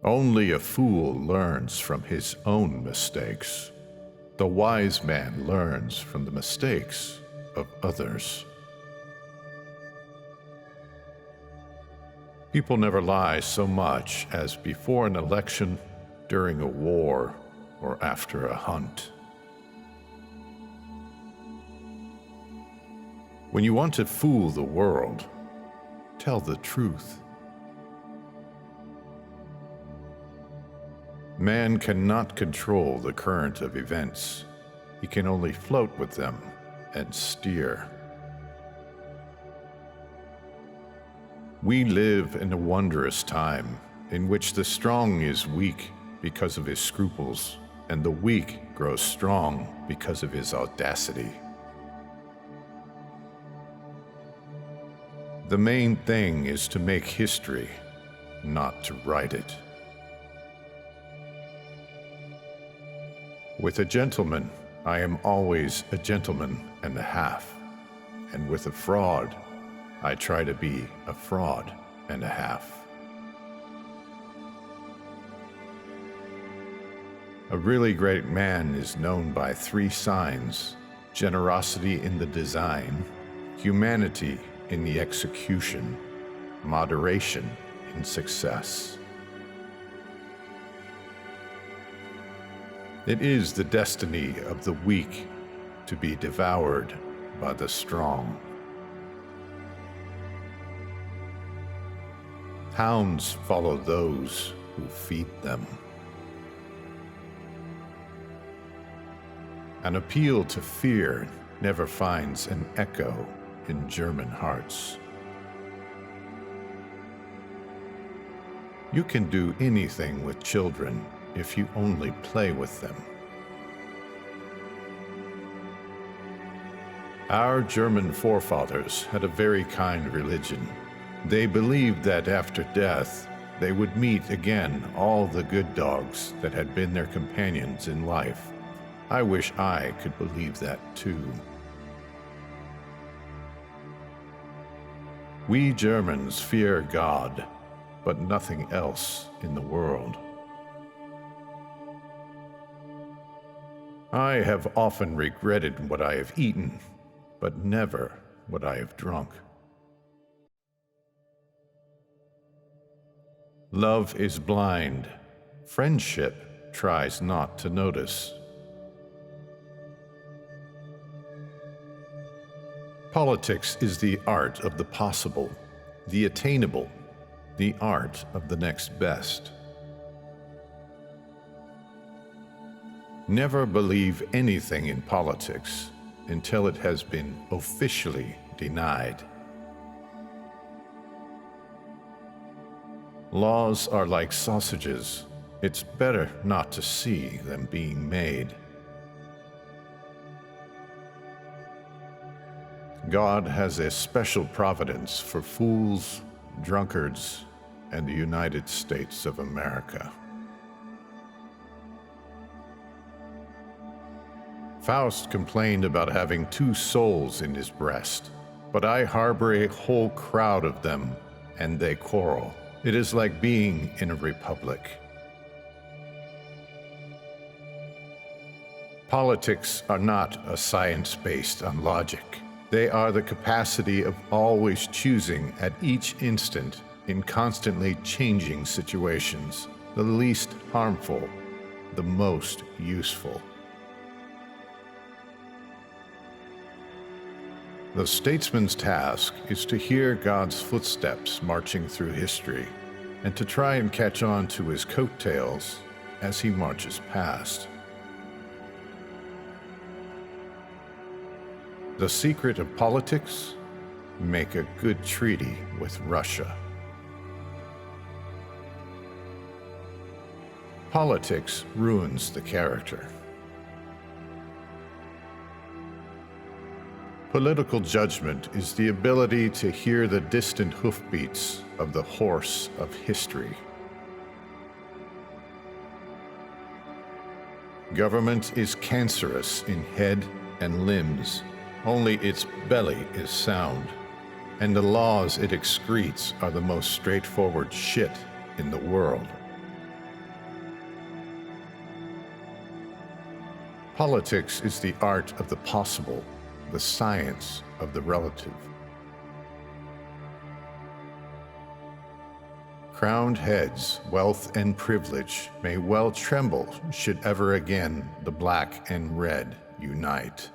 Only a fool learns from his own mistakes. The wise man learns from the mistakes of others. People never lie so much as before an election, during a war, or after a hunt. When you want to fool the world, tell the truth. Man cannot control the current of events. He can only float with them and steer. We live in a wondrous time in which the strong is weak because of his scruples, and the weak grows strong because of his audacity. The main thing is to make history, not to write it. With a gentleman, I am always a gentleman and a half, and with a fraud, I try to be a fraud and a half. A really great man is known by 3 signs: generosity in the design, humanity in the execution, moderation in success. It is the destiny of the weak to be devoured by the strong. Hounds follow those who feed them. An appeal to fear never finds an echo in German hearts. You can do anything with children if you only play with them. Our German forefathers had a very kind religion. They believed that after death, they would meet again all the good dogs that had been their companions in life. I wish I could believe that too. We Germans fear God, but nothing else in the world. I have often regretted what I have eaten, but never what I have drunk. Love is blind. Friendship tries not to notice. Politics is the art of the possible, the attainable, the art of the next best. Never believe anything in politics until it has been officially denied. Laws are like sausages. It's better not to see them being made. God has a special providence for fools, drunkards, and the United States of America. Faust complained about having 2 souls in his breast, but I harbor a whole crowd of them, and they quarrel. It is like being in a republic. Politics are not a science based on logic. They are the capacity of always choosing at each instant in constantly changing situations, the least harmful, the most useful. The statesman's task is to hear God's footsteps marching through history and to try and catch on to his coattails as he marches past. The secret of politics? Make a good treaty with Russia. Politics ruins the character. Political judgment is the ability to hear the distant hoofbeats of the horse of history. Government is cancerous in head and limbs. Only its belly is sound, and the laws it excretes are the most straightforward shit in the world. Politics is the art of the possible, the science of the relative. Crowned heads, wealth and privilege may well tremble should ever again the black and red unite.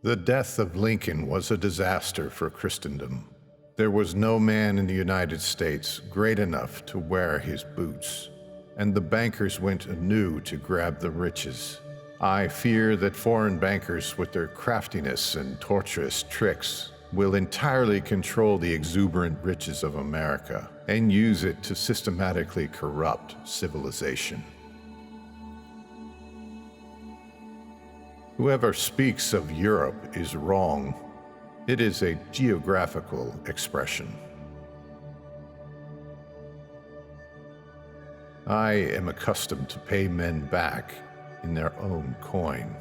The death of Lincoln was a disaster for Christendom. There was no man in the United States great enough to wear his boots, and the bankers went anew to grab the riches. I fear that foreign bankers, with their craftiness and tortuous tricks, will entirely control the exuberant riches of America and use it to systematically corrupt civilization. Whoever speaks of Europe is wrong. It is a geographical expression. I am accustomed to pay men back in their own coin.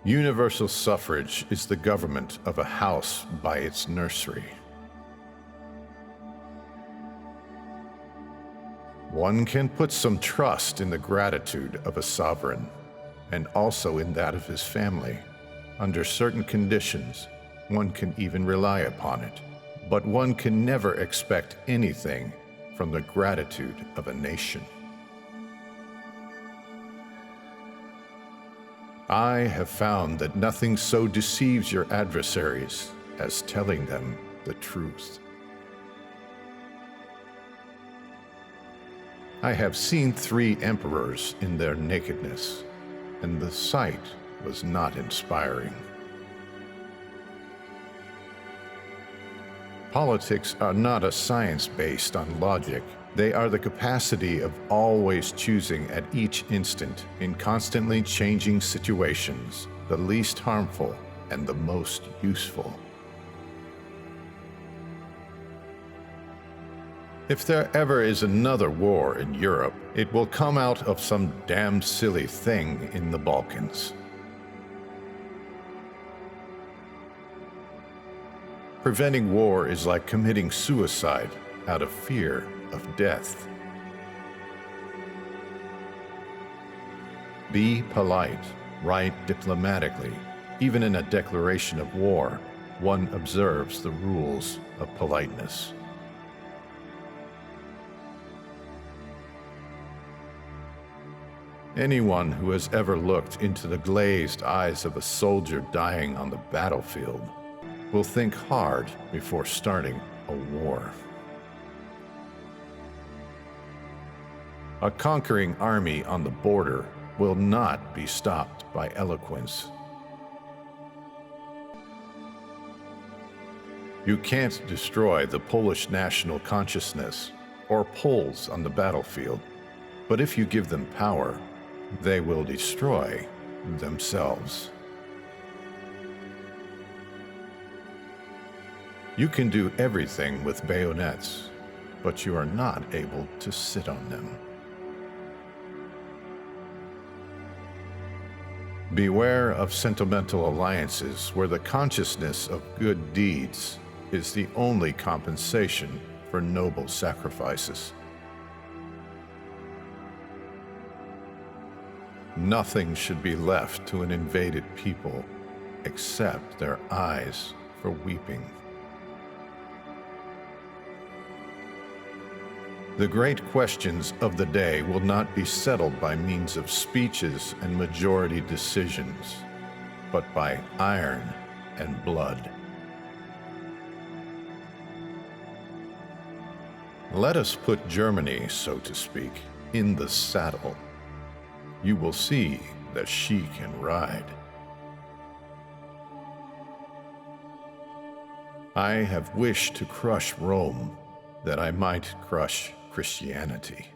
Universal suffrage is the government of a house by its nursery. One can put some trust in the gratitude of a sovereign, and also in that of his family. Under certain conditions, one can even rely upon it. But one can never expect anything from the gratitude of a nation. I have found that nothing so deceives your adversaries as telling them the truth. I have seen 3 emperors in their nakedness, and the sight was not inspiring. Politics are not a science based on logic. They are the capacity of always choosing at each instant, in constantly changing situations, the least harmful and the most useful. If there ever is another war in Europe, it will come out of some damned silly thing in the Balkans. Preventing war is like committing suicide out of fear of death. Be polite, write diplomatically. Even in a declaration of war, one observes the rules of politeness. Anyone who has ever looked into the glazed eyes of a soldier dying on the battlefield will think hard before starting a war. A conquering army on the border will not be stopped by eloquence. You can't destroy the Polish national consciousness or Poles on the battlefield, but if you give them power, they will destroy themselves. You can do everything with bayonets, but you are not able to sit on them. Beware of sentimental alliances where the consciousness of good deeds is the only compensation for noble sacrifices. Nothing should be left to an invaded people except their eyes for weeping. The great questions of the day will not be settled by means of speeches and majority decisions, but by iron and blood. Let us put Germany, so to speak, in the saddle. You will see that she can ride. I have wished to crush Rome that I might crush Christianity.